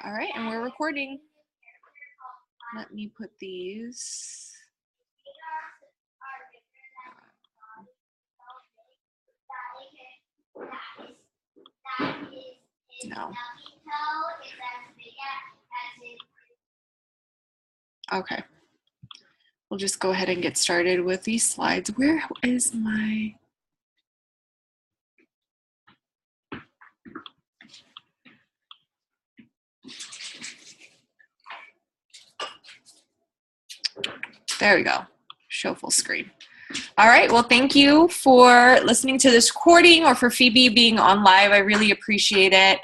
All right, and we're recording. Let me put these. No. Okay. We'll just go ahead and get started with these slides. Where is my... There we go. Show full screen. All right. Well, thank you for listening to this recording or for Phoebe being on live. I really appreciate it.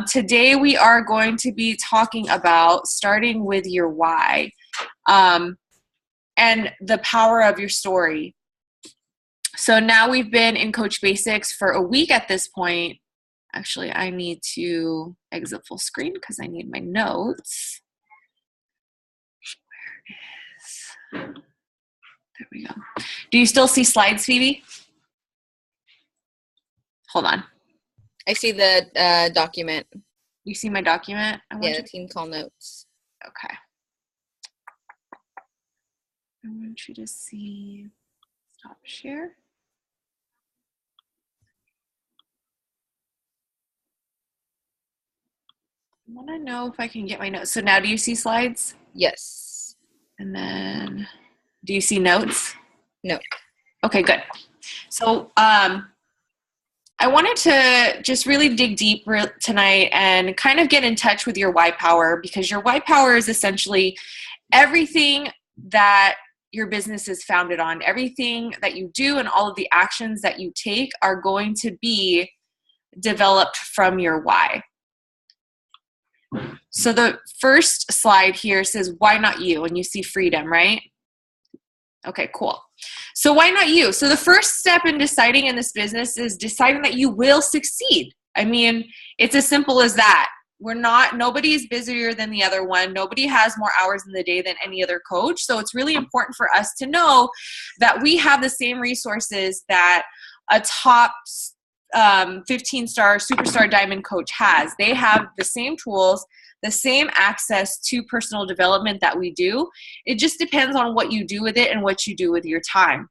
Today we are going to be talking about starting with your why and the power of your story. So now we've been in Coach Basics for a week at this point. Actually, I need to exit full screen because I need my notes. There we go. Do you still see slides, Phoebe? Hold on. I see the document. You see my document? Yeah, the team call notes. Okay. I want you to see, stop share. I want to know if I can get my notes. So now do you see slides? Yes. And then do you see notes? No. Okay, good. So I wanted to just really dig deep tonight and kind of get in touch with your why power, because your why power is essentially everything that your business is founded on. Everything that you do and all of the actions that you take are going to be developed from your why. So the first slide here says, why not you? And you see freedom, right? Okay, cool. So why not you? So the first step in deciding in this business is deciding that you will succeed. I mean, it's as simple as that. Nobody is busier than the other one. Nobody has more hours in the day than any other coach. So it's really important for us to know that we have the same resources that a top 15-star superstar diamond coach has. They have the same tools, the same access to personal development that we do. It just depends on what you do with it and what you do with your time.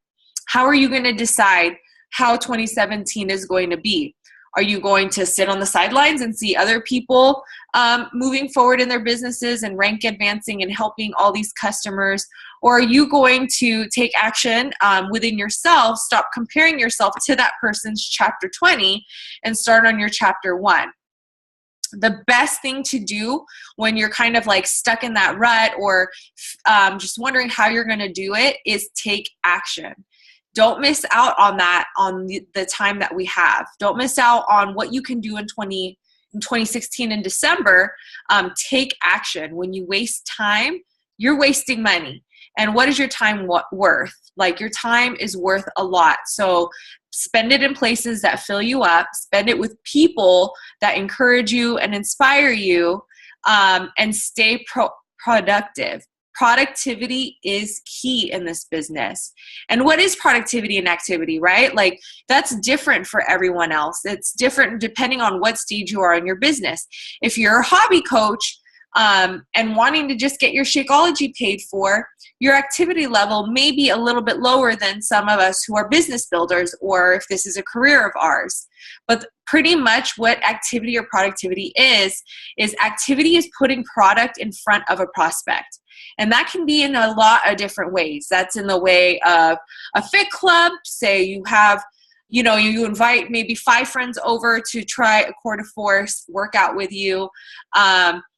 How are you going to decide how 2017 is going to be? Are you going to sit on the sidelines and see other people moving forward in their businesses and rank advancing and helping all these customers? Or are you going to take action within yourself, stop comparing yourself to that person's chapter 20 and start on your chapter 1? The best thing to do when you're kind of like stuck in that rut or just wondering how you're going to do it is take action. Don't miss out on that, on the time that we have. Don't miss out on what you can do in 2016 in December. Take action. When you waste time, you're wasting money. And what is your time worth? Like, your time is worth a lot. So spend it in places that fill you up. Spend it with people that encourage you and inspire you, and stay productive. Productivity is key in this business. And what is productivity and activity, right? Like, that's different for everyone else. It's different depending on what stage you are in your business. If you're a hobby coach and wanting to just get your Shakeology paid for, your activity level may be a little bit lower than some of us who are business builders, or if this is a career of ours. But pretty much what activity or productivity is activity is putting product in front of a prospect. And that can be in a lot of different ways. That's in the way of a fit club. Say you have, you invite maybe 5 friends over to try a core de force workout with you.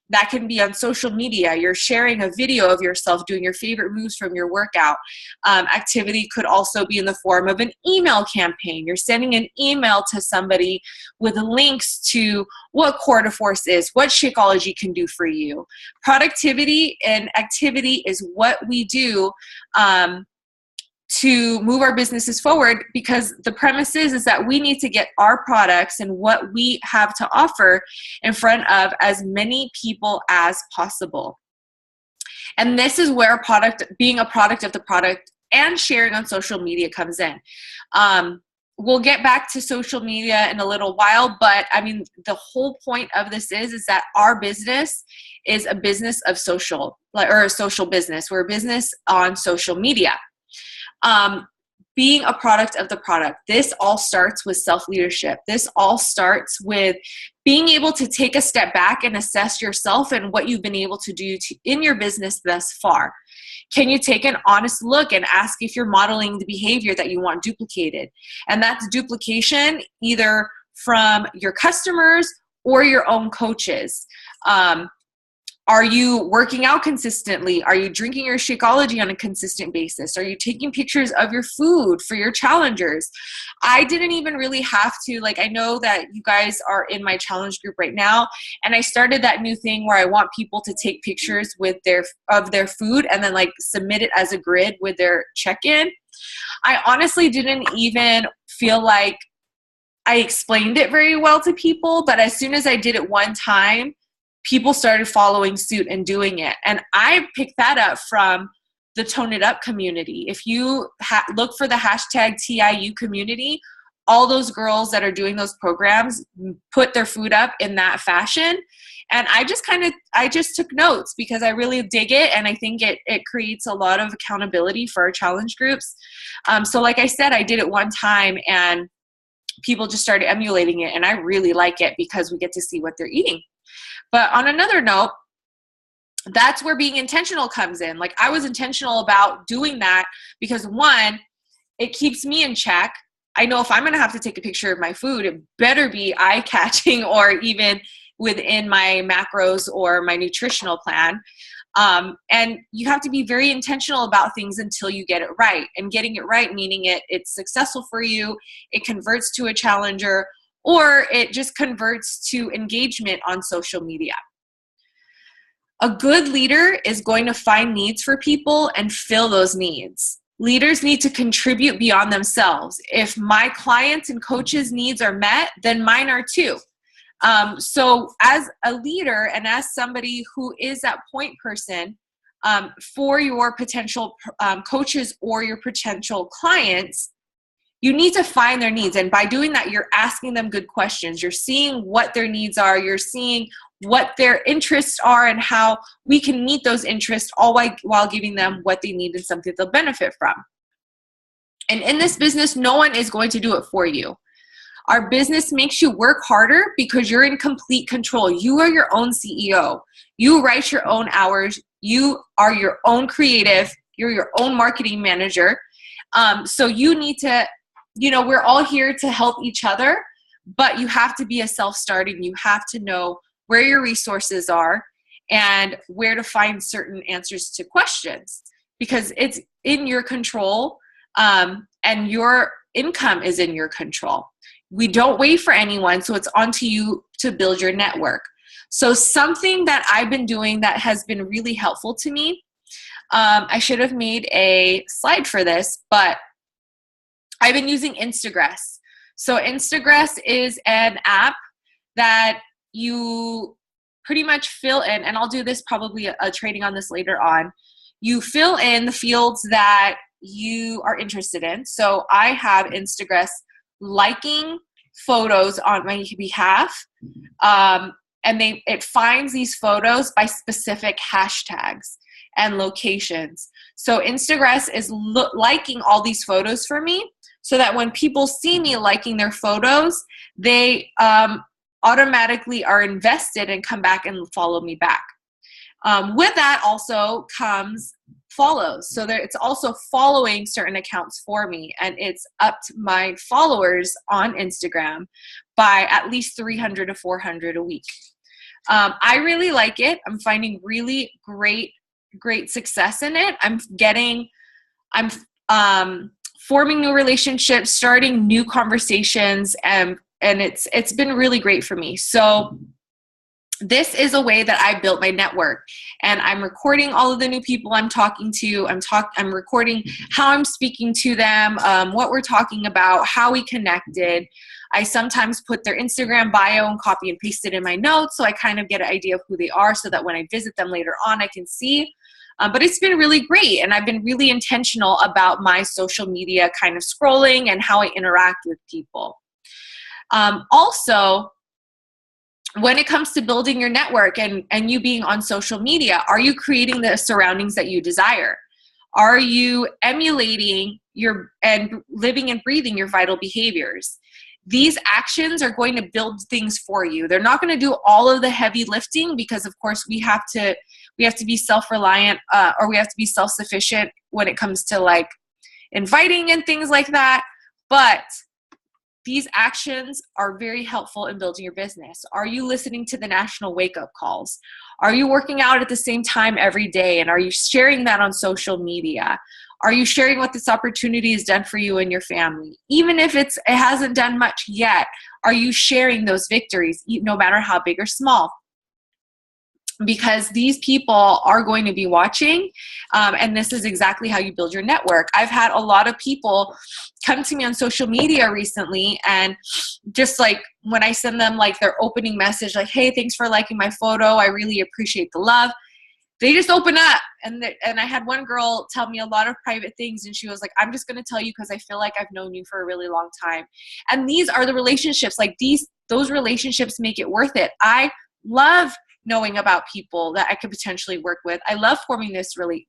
That can be on social media. You're sharing a video of yourself doing your favorite moves from your workout. Activity could also be in the form of an email campaign. You're sending an email to somebody with links to what core de force is, what Shakeology can do for you. Productivity and activity is what we do to move our businesses forward, because the premise is that we need to get our products and what we have to offer in front of as many people as possible. And this is where being a product of the product and sharing on social media comes in. we'll get back to social media in a little while, but I mean, the whole point of this is that our business is a business of social, or a social business. We're a business on social media. Being a product of the product. This all starts with self-leadership. This all starts with being able to take a step back and assess yourself and what you've been able to do in your business thus far. Can you take an honest look and ask if you're modeling the behavior that you want duplicated? And that's duplication either from your customers or your own coaches. Are you working out consistently? Are you drinking your Shakeology on a consistent basis? Are you taking pictures of your food for your challengers? I didn't even really have to, like, I know that you guys are in my challenge group right now, and I started that new thing where I want people to take pictures with of their food and then like submit it as a grid with their check-in. I honestly didn't even feel like I explained it very well to people, but as soon as I did it one time, people started following suit and doing it. And I picked that up from the Tone It Up community. If you look for the hashtag TIU community, all those girls that are doing those programs put their food up in that fashion. And I just took notes because I really dig it. And I think it creates a lot of accountability for our challenge groups. So like I said, I did it one time and people just started emulating it. And I really like it because we get to see what they're eating. But on another note, that's where being intentional comes in. Like, I was intentional about doing that because, one, it keeps me in check. I know if I'm going to have to take a picture of my food, it better be eye-catching or even within my macros or my nutritional plan. And you have to be very intentional about things until you get it right. And getting it right, meaning it's successful for you, it converts to a challenger, or it just converts to engagement on social media. A good leader is going to find needs for people and fill those needs. Leaders need to contribute beyond themselves. If my clients' and coaches' needs are met, then mine are too. So as a leader and as somebody who is that point person for your potential coaches or your potential clients, you need to find their needs. And by doing that, you're asking them good questions. You're seeing what their needs are. You're seeing what their interests are and how we can meet those interests all while giving them what they need and something they'll benefit from. And in this business, no one is going to do it for you. Our business makes you work harder because you're in complete control. You are your own CEO. You write your own hours. You are your own creative. You're your own marketing manager. So you need to, we're all here to help each other, but you have to be a self-starting. You have to know where your resources are and where to find certain answers to questions because it's in your control and your income is in your control. We don't wait for anyone, so it's on to you to build your network. So something that I've been doing that has been really helpful to me, I should have made a slide for this, but I've been using Instagress. So Instagress is an app that you pretty much fill in, and I'll do this probably a training on this later on. You fill in the fields that you are interested in. So I have Instagress liking photos on my behalf, and it finds these photos by specific hashtags and locations. So Instagress is liking all these photos for me so that when people see me liking their photos, they automatically are invested and come back and follow me back. With that also comes follows. So it's also following certain accounts for me, and it's upped my followers on Instagram by at least 300 to 400 a week. I really like it. I'm finding really great success in it. I'm forming new relationships, starting new conversations, and it's been really great for me. So this is a way that I built my network, and I'm recording all of the new people I'm talking to. I'm recording how I'm speaking to them, what we're talking about, how we connected. I sometimes put their Instagram bio and copy and paste it in my notes so I kind of get an idea of who they are so that when I visit them later on, I can see. But it's been really great. And I've been really intentional about my social media kind of scrolling and how I interact with people. Also, when it comes to building your network and you being on social media, are you creating the surroundings that you desire? Are you emulating and living and breathing your vital behaviors? These actions are going to build things for you. They're not going to do all of the heavy lifting because, of course, we have to be self-reliant or we have to be self-sufficient when it comes to like inviting and things like that. But these actions are very helpful in building your business. Are you listening to the national wake-up calls? Are you working out at the same time every day? And are you sharing that on social media? Are you sharing what this opportunity has done for you and your family? Even if it hasn't done much yet, are you sharing those victories, no matter how big or small? Because these people are going to be watching, and this is exactly how you build your network. I've had a lot of people come to me on social media recently, and just like when I send them like their opening message, like, hey, thanks for liking my photo, I really appreciate the love, they just open up. And I had one girl tell me a lot of private things, and she was like, I'm just going to tell you because I feel like I've known you for a really long time. And these are the relationships, like those relationships make it worth it. I love knowing about people that I could potentially work with. I love forming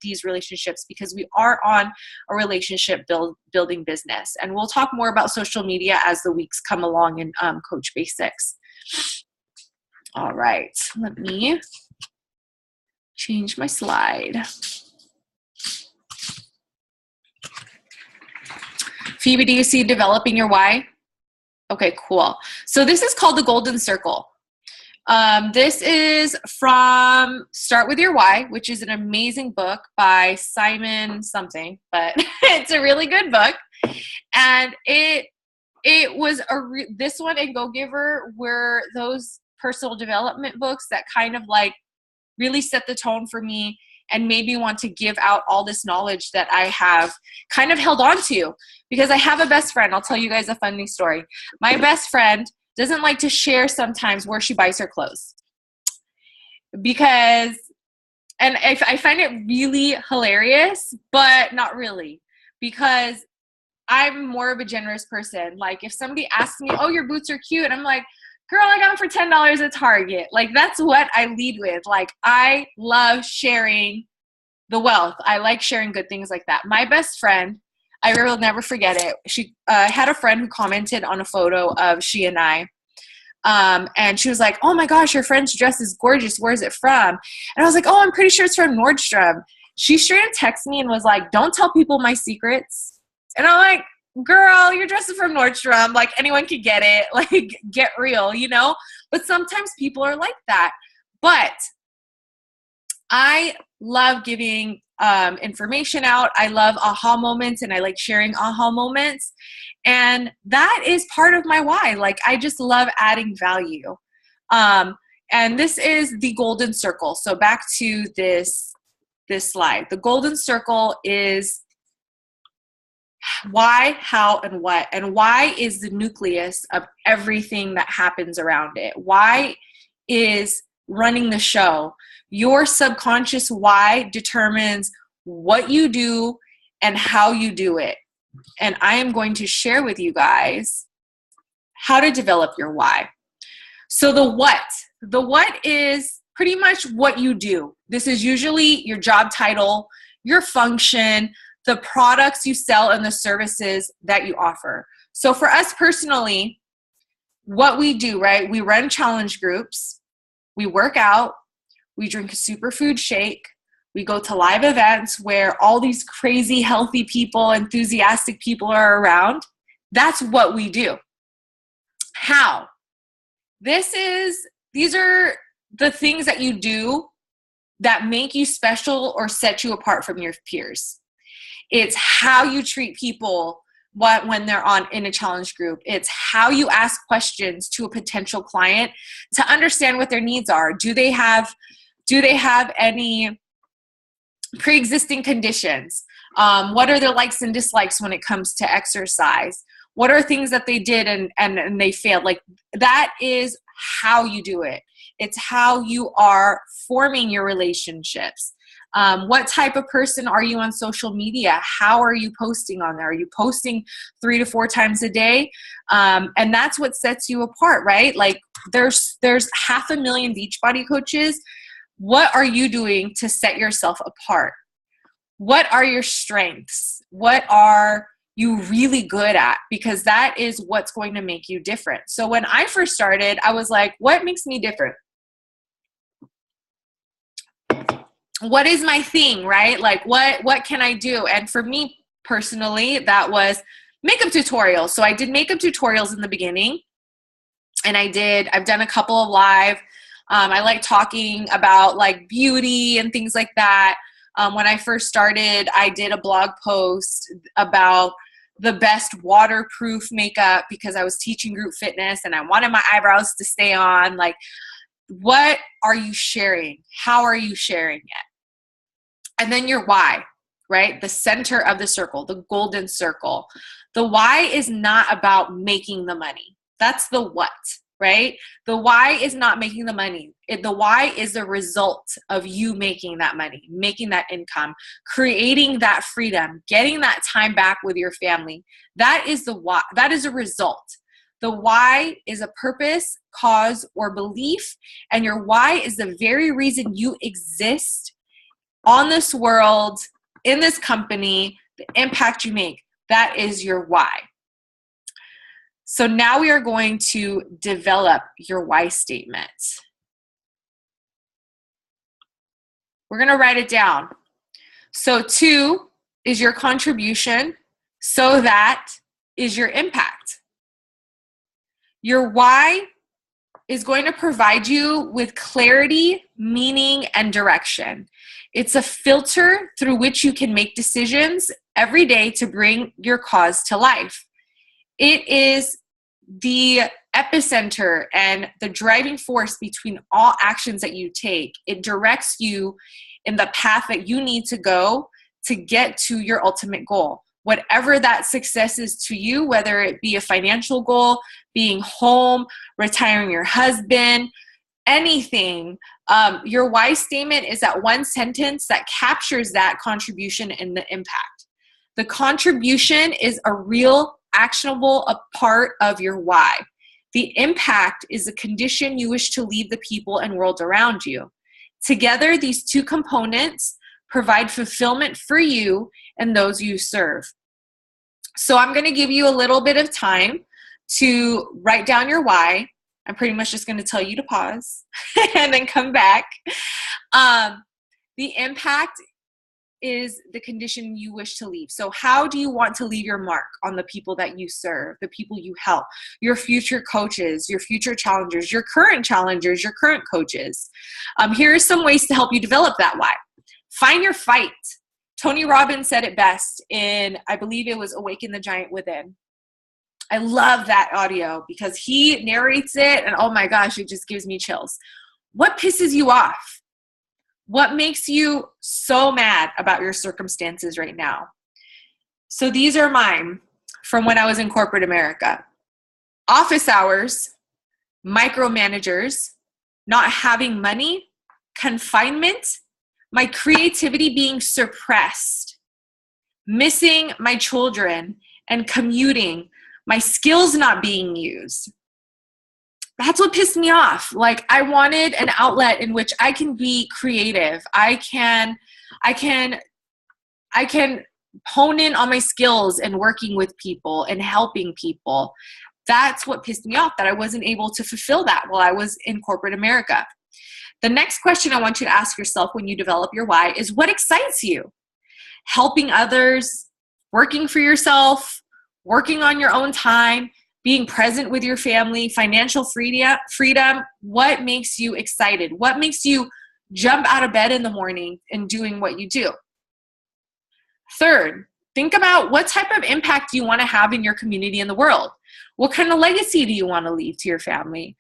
these relationships because we are on a relationship building business. And we'll talk more about social media as the weeks come along in Coach Basics. All right, let me change my slide. Phoebe, do you see developing your why? Okay, cool. So this is called the Golden Circle. This is from Start With Your Why, which is an amazing book by Simon something, but it's a really good book. And it was this one and Go Giver were those personal development books that kind of like really set the tone for me and made me want to give out all this knowledge that I have kind of held on to, because I have a best friend. I'll tell you guys a funny story. My best friend doesn't like to share sometimes where she buys her clothes because, and I find it really hilarious, but not really, because I'm more of a generous person. Like if somebody asks me, oh, your boots are cute, I'm like, girl, I got them for $10 at Target. Like that's what I lead with. Like I love sharing the wealth. I like sharing good things like that. My best friend, I will never forget it. She had a friend who commented on a photo of she and I. And she was like, oh my gosh, your friend's dress is gorgeous. Where is it from? And I was like, oh, I'm pretty sure it's from Nordstrom. She straight up texted me and was like, don't tell people my secrets. And I'm like, girl, your dress is from Nordstrom. Like anyone could get it. Like get real, you know? But sometimes people are like that. But I love giving information out. I love aha moments and I like sharing aha moments. And that is part of my why. Like I just love adding value. And this is the golden circle. So back to this slide. The golden circle is why, how, and what. And why is the nucleus of everything that happens around it. Why is running the show. Your subconscious why determines what you do and how you do it. And I am going to share with you guys how to develop your why. So the what is pretty much what you do. This is usually your job title, your function, the products you sell, and the services that you offer. So for us personally, what we do, right? We run challenge groups, we work out, we drink a superfood shake, we go to live events where all these crazy healthy people, enthusiastic people are around. That's what we do. How? These are the things that you do that make you special or set you apart from your peers. It's how you treat people when they're in a challenge group. It's how you ask questions to a potential client to understand what their needs are. Do they have any pre-existing conditions? What are their likes and dislikes when it comes to exercise? What are things that they did and they failed? Like that is how you do it. It's how you are forming your relationships. What type of person are you on social media? How are you posting on there? Are you posting 3 to 4 times a day? And that's what sets you apart, right? Like there's 500,000 Beachbody coaches. What are you doing to set yourself apart? What are your strengths? What are you really good at? Because that is what's going to make you different. So when I first started, I was like, what makes me different? What is my thing, right? Like what can I do? And for me personally, that was makeup tutorials. So I did makeup tutorials in the beginning, and I've done a couple of live. I like talking about like beauty and things like that. When I first started, I did a blog post about the best waterproof makeup because I was teaching group fitness and I wanted my eyebrows to stay on. Like, what are you sharing? How are you sharing it? And then your why, right? The center of the circle, the golden circle. The why is not about making the money. That's the what, right? The why is not making the money. The why is the result of you making that money, making that income, creating that freedom, getting that time back with your family. That is the why. That is a result. The why is a purpose, cause, or belief, and your why is the very reason you exist on this world, in this company, the impact you make. That is your why. So now we are going to develop your why statement. We're going to write it down. So 2 is your contribution. So that is your impact. Your why is going to provide you with clarity, meaning, and direction. It's a filter through which you can make decisions every day to bring your cause to life. It is the epicenter and the driving force between all actions that you take. It directs you in the path that you need to go to get to your ultimate goal. Whatever that success is to you, whether it be a financial goal, being home, retiring your husband, anything, your why statement is that one sentence that captures that contribution and the impact. The contribution is a real, actionable a part of your why. The impact is the condition you wish to leave the people and world around you. Together, these 2 components provide fulfillment for you and those you serve. So I'm going to give you a little bit of time to write down your why. I'm pretty much just going to tell you to pause and then come back. The impact is the condition you wish to leave. So how do you want to leave your mark on the people that you serve, the people you help, your future coaches, your future challengers, your current coaches? Here are some ways to help you develop that why. Find your fight. Tony Robbins said it best in, I believe it was Awaken the Giant Within. I love that audio because he narrates it and oh my gosh, it just gives me chills. What pisses you off? What makes you so mad about your circumstances right now? So these are mine from when I was in corporate America. Office hours, micromanagers, not having money, confinement, my creativity being suppressed, missing my children, and commuting, my skills not being used. That's what pissed me off. Like, I wanted an outlet in which I can be creative. I can hone in on my skills and working with people and helping people. That's what pissed me off, that I wasn't able to fulfill that while I was in corporate America. The next question I want you to ask yourself when you develop your why is, what excites you? Helping others, working for yourself, working on your own time, being present with your family, financial freedom. What makes you excited? What makes you jump out of bed in the morning and doing what you do? Third, think about what type of impact you want to have in your community and the world. What kind of legacy do you want to leave to your family?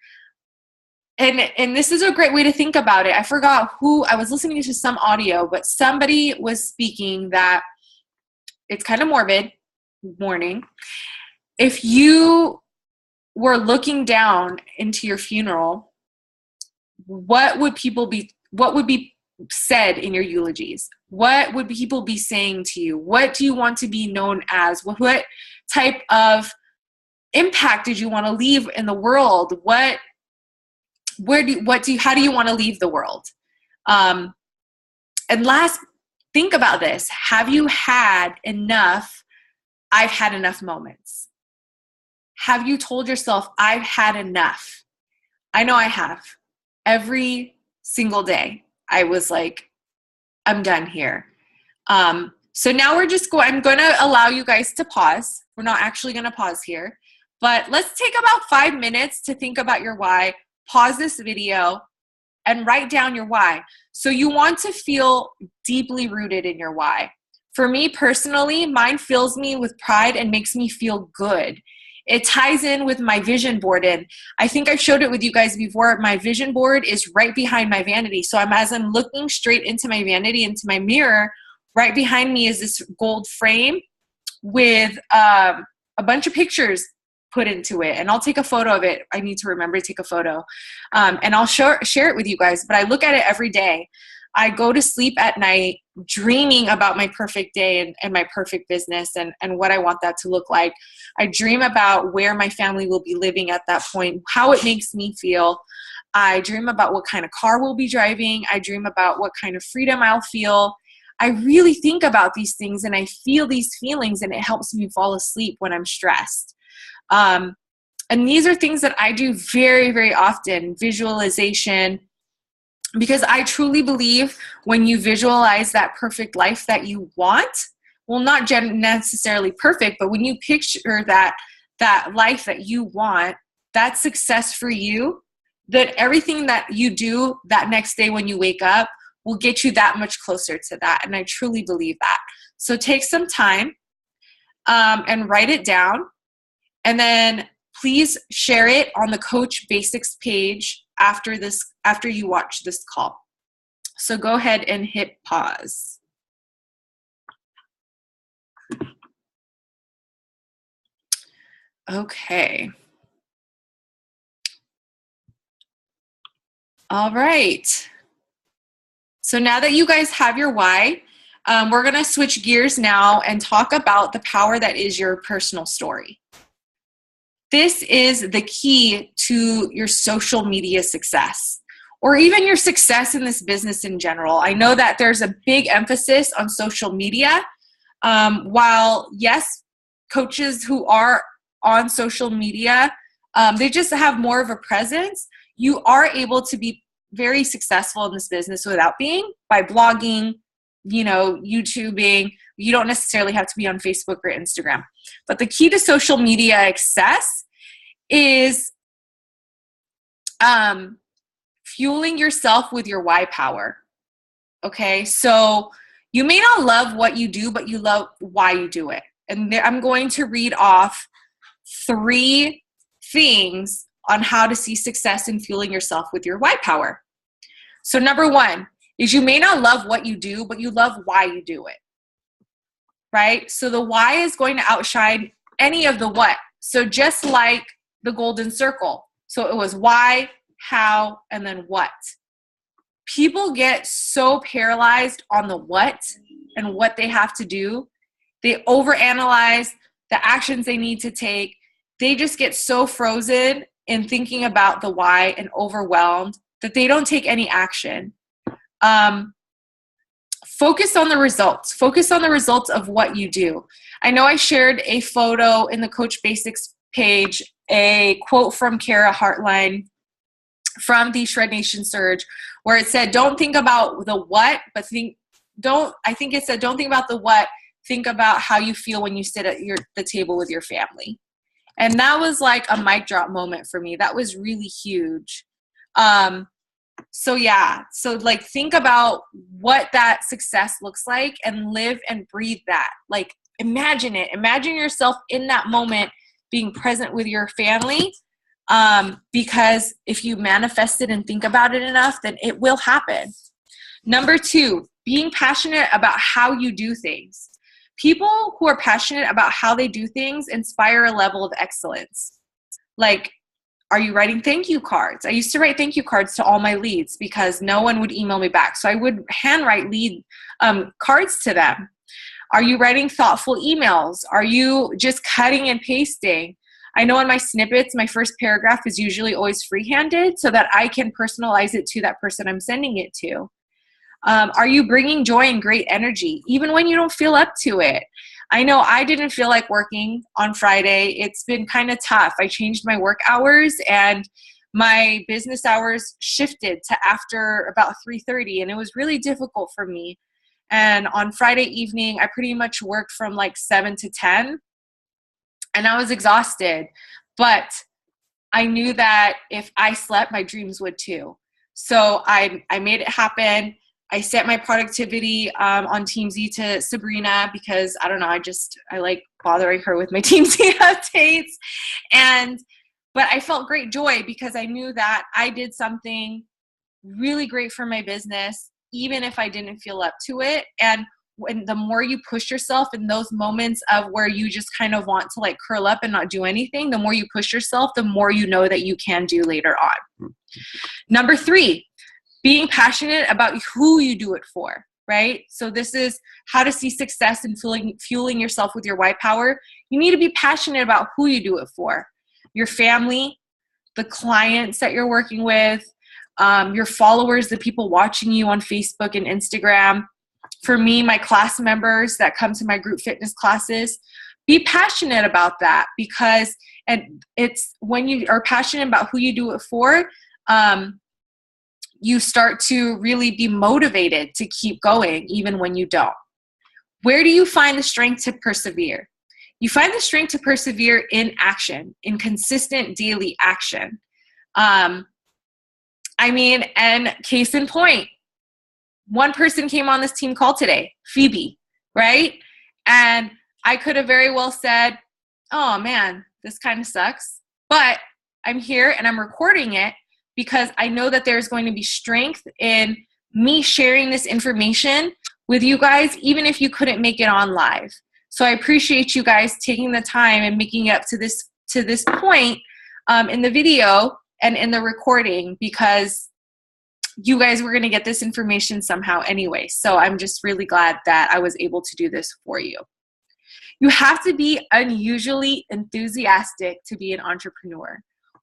And this is a great way to think about it. I forgot who, I was listening to some audio, but somebody was speaking that it's kind of morbid, warning. If you were looking down into your funeral, what would be said in your eulogies? What would people be saying to you? What do you want to be known as? What type of impact did you want to leave in the world? How do you want to leave the world? And last, think about this. Have you had enough I've had enough moments? Have you told yourself, I've had enough? I know I have. Every single day, I was like, I'm done here. So now I'm going to allow you guys to pause. We're not actually going to pause here, but let's take about 5 minutes to think about your why. Pause this video and write down your why. So you want to feel deeply rooted in your why. For me personally, mine fills me with pride and makes me feel good. It ties in with my vision board, and I think I've showed it with you guys before. My vision board is right behind my vanity. So as I'm looking straight into my vanity, into my mirror, right behind me is this gold frame with a bunch of pictures put into it. And I'll take a photo of it. I need to remember to take a photo. And I'll share it with you guys. But I look at it every day. I go to sleep at night dreaming about my perfect day and my perfect business and what I want that to look like. I dream about where my family will be living at that point, how it makes me feel. I dream about what kind of car we'll be driving. I dream about what kind of freedom I'll feel. I really think about these things and I feel these feelings, and it helps me fall asleep when I'm stressed. And these are things that I do very, very often, visualization, because I truly believe when you visualize that perfect life that you want, well, not necessarily perfect, but when you picture that life that you want, that success for you, that everything that you do that next day when you wake up will get you that much closer to that. And I truly believe that. So take some time and write it down. And then please share it on the Coach Basics page after you watch this call. So go ahead and hit pause. Okay. All right. So now that you guys have your why, we're going to switch gears now and talk about the power that is your personal story. This is the key to your social media success, or even your success in this business in general. I know that there's a big emphasis on social media. While, yes, coaches who are on social media, they just have more of a presence. You are able to be very successful in this business without being, by blogging, YouTubing. You don't necessarily have to be on Facebook or Instagram. But the key to social media success is fueling yourself with your why power. Okay, so you may not love what you do, but you love why you do it. And I'm going to read off 3 things on how to see success in fueling yourself with your why power. So number 1 is you may not love what you do, but you love why you do it, right? So the why is going to outshine any of the what. So just like the golden circle. So it was why, how, and then what. People get so paralyzed on the what and what they have to do. They overanalyze the actions they need to take. They just get so frozen in thinking about the why and overwhelmed that they don't take any action. Focus on the results. Focus on the results of what you do. I know I shared a photo in the Coach Basics page, a quote from Kara Hartline from the Shred Nation Surge, where it said, don't think about the what, but don't think about the what, think about how you feel when you sit at the table with your family. And that was like a mic drop moment for me. That was really huge. So like think about what that success looks like and live and breathe that. Like imagine it. Imagine yourself in that moment being present with your family. Because if you manifest it and think about it enough, then it will happen. Number 2, being passionate about how you do things. People who are passionate about how they do things inspire a level of excellence. Like Are you writing thank you cards? I used to write thank you cards to all my leads because no one would email me back. So I would handwrite lead cards to them. Are you writing thoughtful emails? Are you just cutting and pasting? I know in my snippets, my first paragraph is usually always freehanded so that I can personalize it to that person I'm sending it to. Are you bringing joy and great energy, even when you don't feel up to it? I know I didn't feel like working on Friday. It's been kind of tough. I changed my work hours and my business hours shifted to after about 3:30, and it was really difficult for me. And on Friday evening, I pretty much worked from like 7 to 10, and I was exhausted. But I knew that if I slept, my dreams would too. So I made it happen. I set my productivity on TeamZ to Sabrina because I don't know, I like bothering her with my TeamZ updates. But I felt great joy because I knew that I did something really great for my business, even if I didn't feel up to it. And the more you push yourself in those moments of where you just kind of want to like curl up and not do anything, the more you push yourself, the more you know that you can do later on. Number 3, being passionate about who you do it for, right? So this is how to see success and fueling yourself with your white power. You need to be passionate about who you do it for. Your family, the clients that you're working with, your followers, the people watching you on Facebook and Instagram. For me, my class members that come to my group fitness classes, be passionate about that because it's when you are passionate about who you do it for, you start to really be motivated to keep going even when you don't. Where do you find the strength to persevere? You find the strength to persevere in action, in consistent daily action. And case in point, one person came on this team call today, Phoebe, right? And I could have very well said, oh man, this kind of sucks, but I'm here and I'm recording it because I know that there's going to be strength in me sharing this information with you guys, even if you couldn't make it on live. So I appreciate you guys taking the time and making it up to this point in the video and in the recording because you guys were going to get this information somehow anyway. So I'm just really glad that I was able to do this for you. You have to be unusually enthusiastic to be an entrepreneur.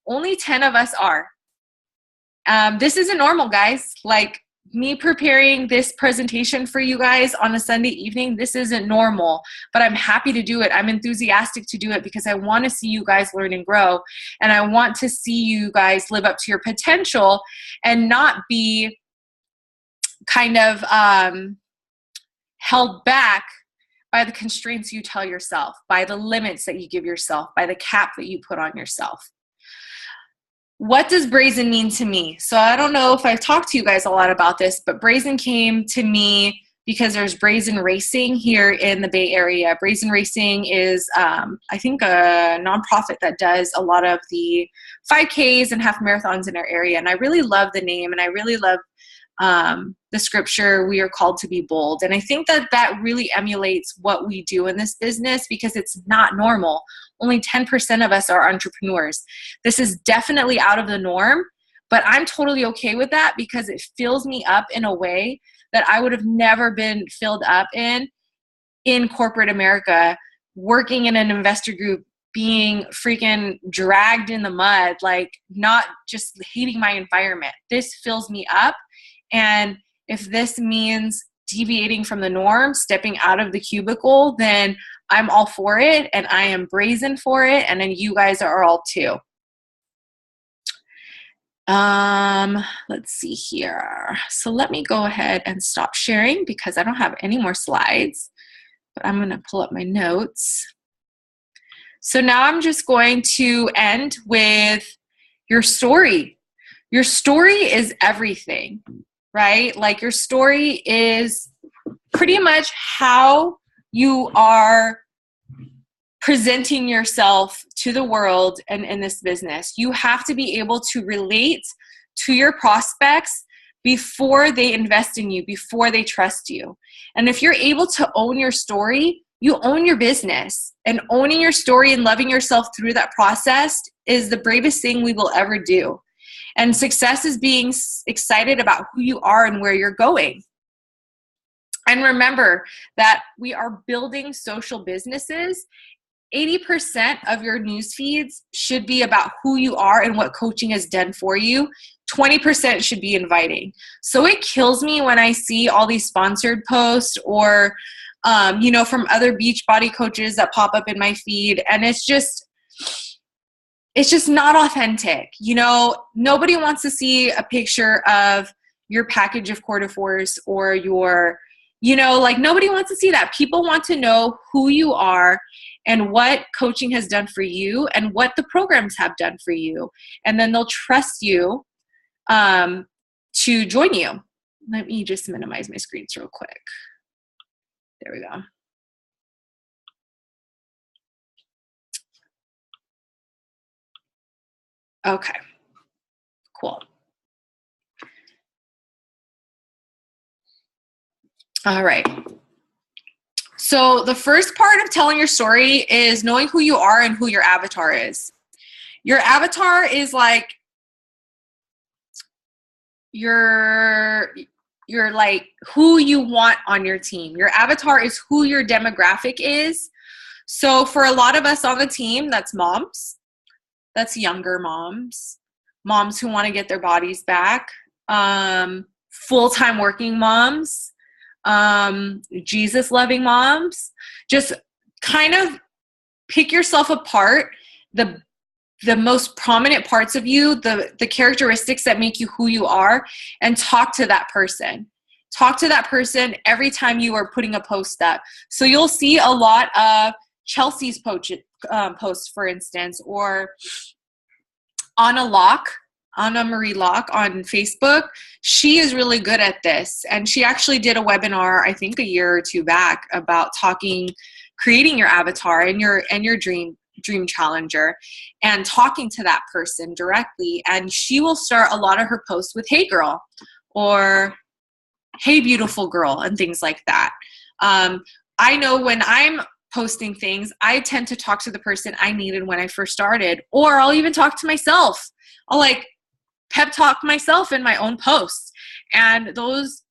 Only 10 of us are. This isn't normal, guys. Like me preparing this presentation for you guys on a Sunday evening, this isn't normal, but I'm happy to do it. I'm enthusiastic to do it because I want to see you guys learn and grow. And I want to see you guys live up to your potential and not be kind of held back by the constraints you tell yourself, by the limits that you give yourself, by the cap that you put on yourself. What does Brazen mean to me? So I don't know if I've talked to you guys a lot about this, but Brazen came to me because there's Brazen Racing here in the Bay Area. Brazen Racing is, I think, a nonprofit that does a lot of the 5Ks and half marathons in our area. And I really love the name, and I really love the scripture, we are called to be bold. And I think that that really emulates what we do in this business because it's not normal. Only 10% of us are entrepreneurs. This is definitely out of the norm, but I'm totally okay with that because it fills me up in a way that I would have never been filled up in corporate America, working in an investor group, being freaking dragged in the mud, like not just hating my environment. This fills me up. And if this means deviating from the norm, stepping out of the cubicle, then I'm all for it and I am brazen for it. And then you guys are all too. Let's see here. So let me go ahead and stop sharing because I don't have any more slides, but I'm going to pull up my notes. So now I'm just going to end with your story. Your story is everything, right? Like your story is pretty much how you are presenting yourself to the world and in this business. You have to be able to relate to your prospects before they invest in you, before they trust you. And if you're able to own your story, you own your business, and owning your story and loving yourself through that process is the bravest thing we will ever do. And success is being excited about who you are and where you're going. And remember that we are building social businesses. 80% of your news feeds should be about who you are and what coaching has done for you. 20% should be inviting. So it kills me when I see all these sponsored posts or, from other Beachbody coaches that pop up in my feed. And it's just not authentic. Nobody wants to see a picture of your package of quarter-fours or your, nobody wants to see that. People want to know who you are and what coaching has done for you and what the programs have done for you. And then they'll trust you to join you. Let me just minimize my screens real quick. There we go. Okay, cool. All right. So the first part of telling your story is knowing who you are and who your avatar is. Your avatar is like you're like who you want on your team. Your avatar is who your demographic is. So for a lot of us on the team, that's moms. That's younger moms who want to get their bodies back, full-time working moms, Jesus-loving moms. Just kind of pick yourself apart, the most prominent parts of you, the characteristics that make you who you are, and talk to that person. Talk to that person every time you are putting a post up. So you'll see a lot of Chelsea's posts, for instance, or Anna Marie Locke on Facebook. She is really good at this. And she actually did a webinar, I think a year or two back, about creating your avatar and your dream challenger and talking to that person directly. And she will start a lot of her posts with, "Hey girl," or "Hey beautiful girl," and things like that. I know when I'm posting things, I tend to talk to the person I needed when I first started, or I'll even talk to myself. I'll pep talk myself in my own posts. And those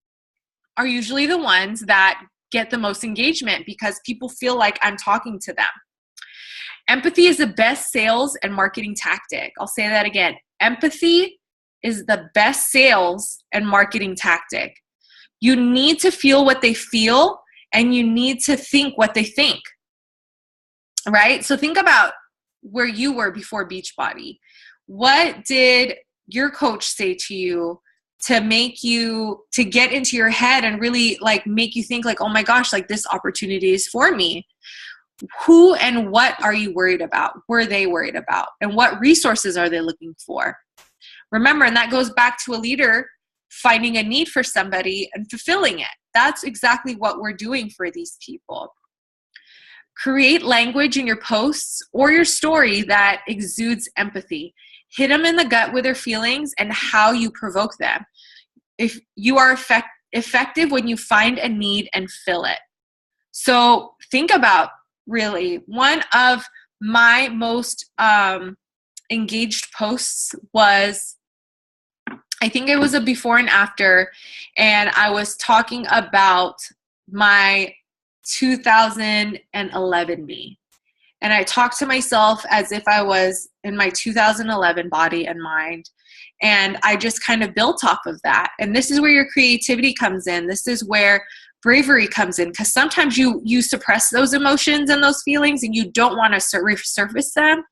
are usually the ones that get the most engagement because people feel like I'm talking to them. Empathy is the best sales and marketing tactic. I'll say that again. Empathy is the best sales and marketing tactic. You need to feel what they feel, and you need to think what they think, right? So think about where you were before Beachbody. What did your coach say to you to get into your head and really make you think oh my gosh, this opportunity is for me? Who and what are you worried about? Were they worried about? And what resources are they looking for? Remember, and that goes back to a leader finding a need for somebody and fulfilling it. That's exactly what we're doing for these people. Create language in your posts or your story that exudes empathy. Hit them in the gut with their feelings and how you provoke them. If you are effective when you find a need and fill it. So think about, really, one of my most engaged posts was, I think it was a before and after, and I was talking about my 2011 me. And I talked to myself as if I was in my 2011 body and mind. And I just kind of built off of that. And this is where your creativity comes in. This is where bravery comes in, because sometimes you suppress those emotions and those feelings and you don't want to resurface them.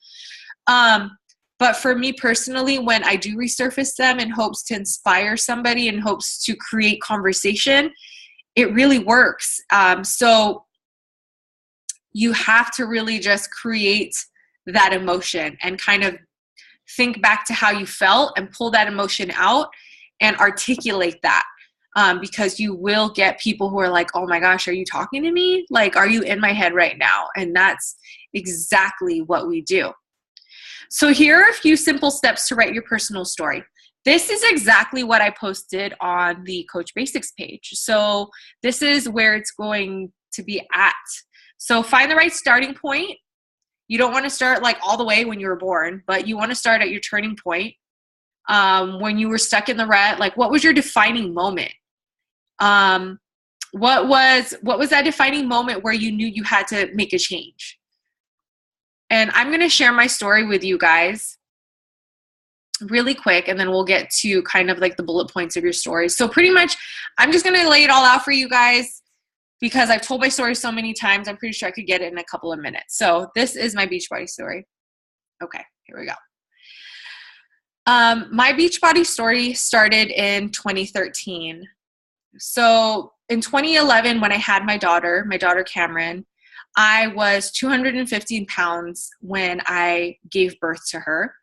But for me personally, when I do resurface them in hopes to inspire somebody, in hopes to create conversation, it really works. So you have to really just create that emotion and kind of think back to how you felt and pull that emotion out and articulate that. Because you will get people who are like, "Oh my gosh, are you talking to me? Are you in my head right now?" And that's exactly what we do. So here are a few simple steps to write your personal story. This is exactly what I posted on the Coach Basics page. So this is where it's going to be at. So find the right starting point. You don't want to start like all the way when you were born, but you want to start at your turning point. When you were stuck in the rut, like what was your defining moment? What was that defining moment where you knew you had to make a change? And I'm going to share my story with you guys really quick, and then we'll get to kind of like the bullet points of your story. So pretty much, I'm just going to lay it all out for you guys because I've told my story so many times. I'm pretty sure I could get it in a couple of minutes. So this is my Beachbody story. Okay, here we go. My Beachbody story started in 2013. So in 2011, when I had my daughter Cameron, I was 215 pounds when I gave birth to her.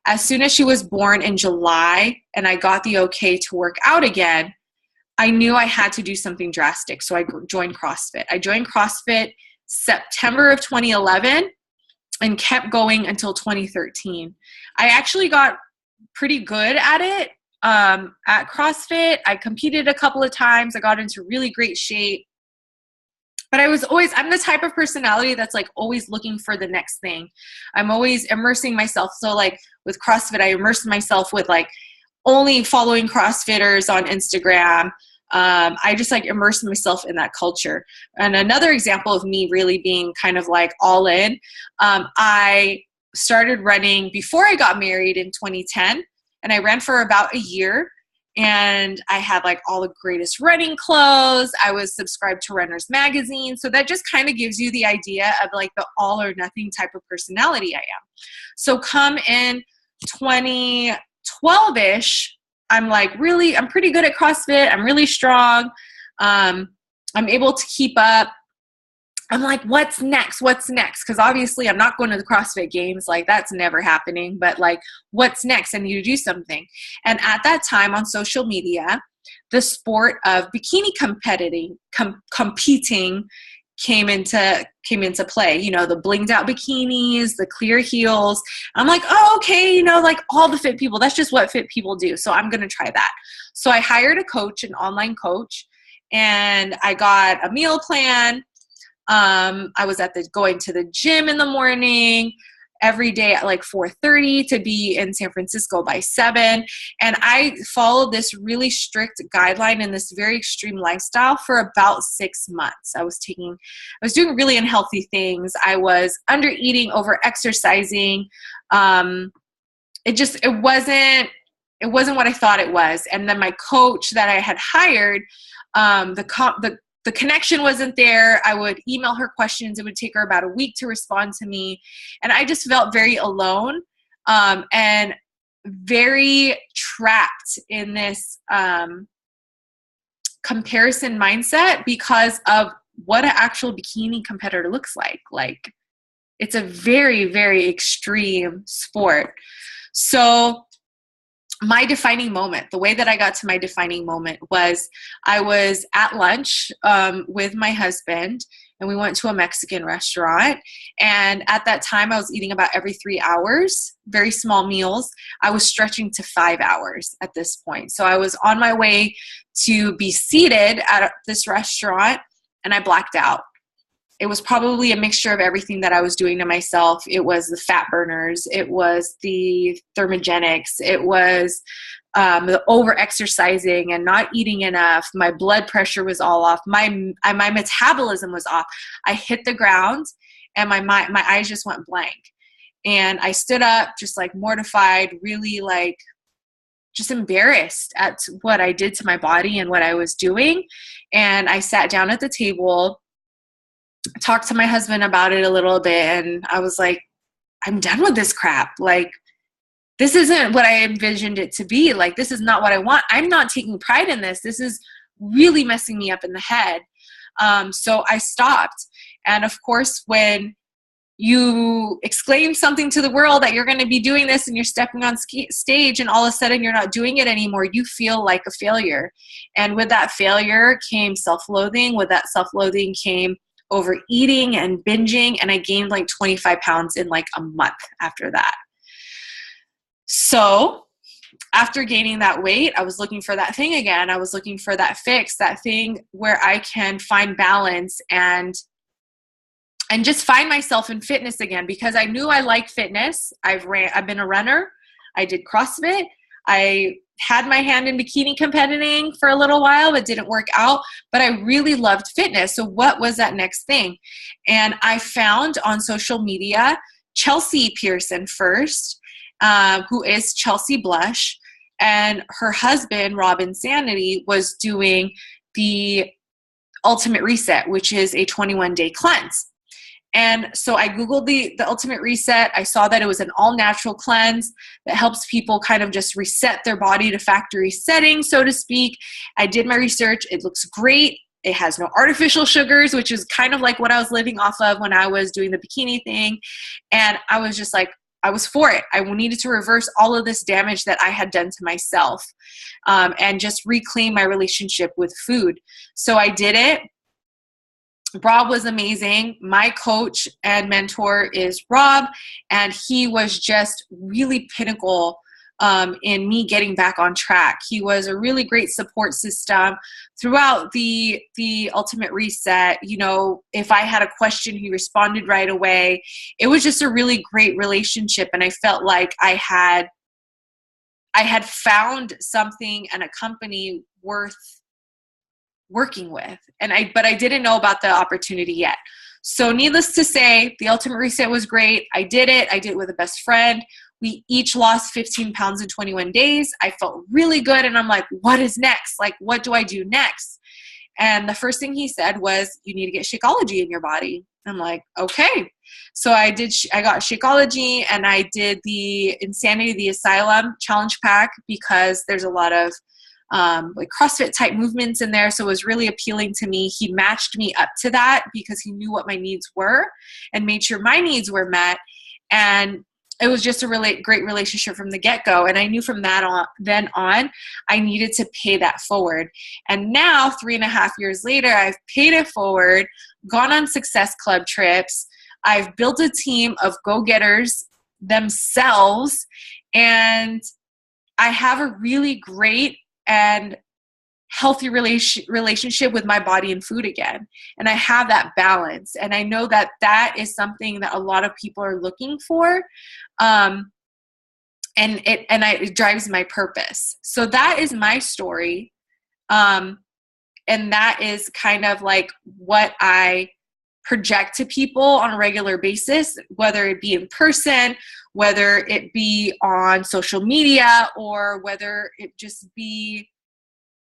As soon as she was born in July and I got the okay to work out again, I knew I had to do something drastic. So I joined CrossFit. I joined CrossFit September of 2011 and kept going until 2013. I actually got pretty good at it at CrossFit. I competed a couple of times. I got into really great shape. But I'm the type of personality that's like always looking for the next thing. I'm always immersing myself. So like with CrossFit, I immersed myself with like only following CrossFitters on Instagram. I just like immersed myself in that culture. And another example of me really being kind of like all in, I started running before I got married in 2010, and I ran for about a year. And I had like all the greatest running clothes. I was subscribed to Runner's Magazine. So that just kind of gives you the idea of like the all or nothing type of personality I am. So come in 2012-ish, I'm pretty good at CrossFit. I'm really strong. I'm able to keep up. I'm like, what's next? What's next? Because obviously I'm not going to the CrossFit Games. Like that's never happening. But like, what's next? I need to do something. And at that time on social media, the sport of bikini competing came into play. You know, the blinged out bikinis, the clear heels. I'm like, oh, okay, you know, like all the fit people. That's just what fit people do. So I'm going to try that. So I hired a coach, an online coach, and I got a meal plan. I was going to the gym in the morning every day at like 4:30 to be in San Francisco by 7. And I followed this really strict guideline and this very extreme lifestyle for about 6 months. I was doing really unhealthy things. I was under eating, over exercising. It wasn't what I thought it was. And then my coach that I had hired, the connection wasn't there. I would email her questions. It would take her about a week to respond to me. And I just felt very alone and very trapped in this comparison mindset because of what an actual bikini competitor looks like. Like, it's a very, very extreme sport. So my defining moment, the way that I got to my defining moment was I was at lunch with my husband, and we went to a Mexican restaurant. And at that time, I was eating about every 3 hours, very small meals. I was stretching to 5 hours at this point. So I was on my way to be seated at this restaurant, and I blacked out. It was probably a mixture of everything that I was doing to myself. It was the fat burners. It was the thermogenics. It was the over-exercising and not eating enough. My blood pressure was all off. My metabolism was off. I hit the ground, and my eyes just went blank. And I stood up just like mortified, really like just embarrassed at what I did to my body and what I was doing. And I sat down at the table, talked to my husband about it a little bit, and I was like, I'm done with this crap. Like, this isn't what I envisioned it to be. Like, this is not what I want. I'm not taking pride in this. This is really messing me up in the head. So I stopped. And of course, when you exclaim something to the world that you're going to be doing this and you're stepping on stage and all of a sudden you're not doing it anymore, you feel like a failure. And with that failure came self-loathing. With that self-loathing came overeating and binging, and I gained like 25 pounds in like a month after that. So after gaining that weight, I was looking for that thing again. I was looking for that fix, that thing where I can find balance and and just find myself in fitness again, because I knew I liked fitness. I've been a runner. I did CrossFit. I had my hand in bikini competing for a little while, but didn't work out. But I really loved fitness. So what was that next thing? And I found on social media Chelsea Pearson first, who is Chelsea Blush, and her husband, Rob Insanity, was doing the Ultimate Reset, which is a 21-day cleanse. And so I Googled the Ultimate Reset. I saw that it was an all-natural cleanse that helps people kind of just reset their body to factory settings, so to speak. I did my research. It looks great. It has no artificial sugars, which is kind of like what I was living off of when I was doing the bikini thing. And I was just like, I was for it. I needed to reverse all of this damage that I had done to myself, and just reclaim my relationship with food. So I did it. Rob was amazing. My coach and mentor is Rob, and he was just really pinnacle in me getting back on track. He was a really great support system throughout the Ultimate Reset. You know, if I had a question, he responded right away. It was just a really great relationship, and I felt like I had found something and a company worth working with. But I didn't know about the opportunity yet. So needless to say, the Ultimate Reset was great. I did it. I did it with a best friend. We each lost 15 pounds in 21 days. I felt really good. And I'm like, what is next? Like, what do I do next? And the first thing he said was, you need to get Shakeology in your body. I'm like, okay. So I got Shakeology, and I did the Insanity, the Asylum challenge pack, because there's a lot of like CrossFit type movements in there. So it was really appealing to me. He matched me up to that because he knew what my needs were and made sure my needs were met. And it was just a really great relationship from the get-go. And I knew from then on, I needed to pay that forward. And now, 3.5 years later, I've paid it forward, gone on Success Club trips. I've built a team of go-getters themselves. And I have a really great and healthy relationship with my body and food again. And I have that balance. And I know that that is something that a lot of people are looking for. And it drives my purpose. So that is my story. And that is kind of like what I project to people on a regular basis, whether it be in person, whether it be on social media, or whether it just be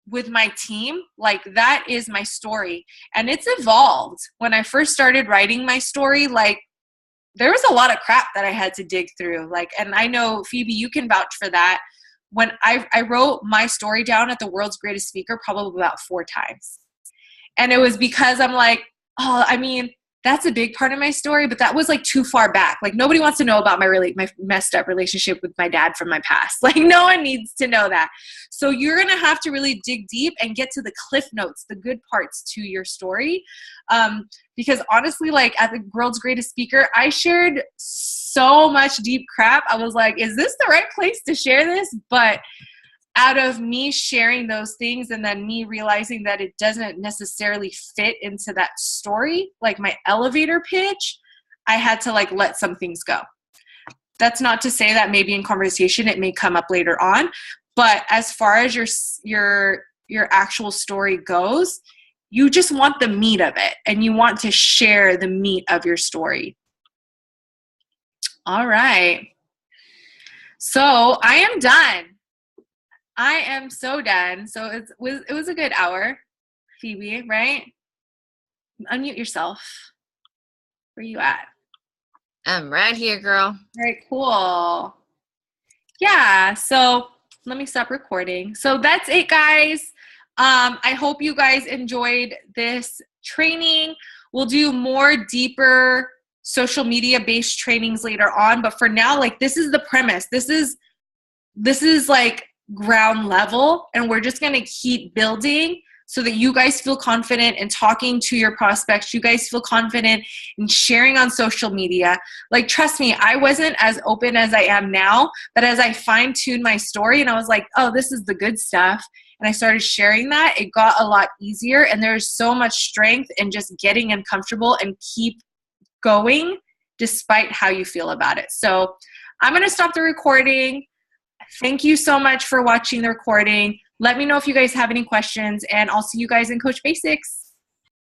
with my team. Like, that is my story. And it's evolved. When I first started writing my story, like, there was a lot of crap that I had to dig through. Like, and I know, Phoebe, you can vouch for that. When I wrote my story down at the World's Greatest Speaker probably about 4 times. And it was because I'm like, oh, I mean, that's a big part of my story, but that was like too far back. Like, nobody wants to know about my messed up relationship with my dad from my past. Like, no one needs to know that. So you're going to have to really dig deep and get to the cliff notes, the good parts to your story. Because honestly, like, at the World's Greatest Speaker, I shared so much deep crap. I was like, is this the right place to share this? But out of me sharing those things and then me realizing that it doesn't necessarily fit into that story, like my elevator pitch, I had to like let some things go. That's not to say that maybe in conversation it may come up later on, but as far as your actual story goes, you just want the meat of it and you want to share the meat of your story. All right. So I am done. I am so done. So it was a good hour, Phoebe, right? Unmute yourself. Where you at? I'm right here, girl. All right, cool. Yeah, so let me stop recording. So that's it, guys. I hope you guys enjoyed this training. We'll do more deeper social media based trainings later on, but for now, like, this is the premise. This is like ground level, and we're just going to keep building so that you guys feel confident in talking to your prospects. You guys feel confident in sharing on social media. Like, trust me, I wasn't as open as I am now, but as I fine-tuned my story and I was like, oh, this is the good stuff, and I started sharing that, it got a lot easier. And there's so much strength in just getting uncomfortable and keep going despite how you feel about it. So I'm going to stop the recording. Thank you so much for watching the recording. Let me know if you guys have any questions, and I'll see you guys in Coach Basics.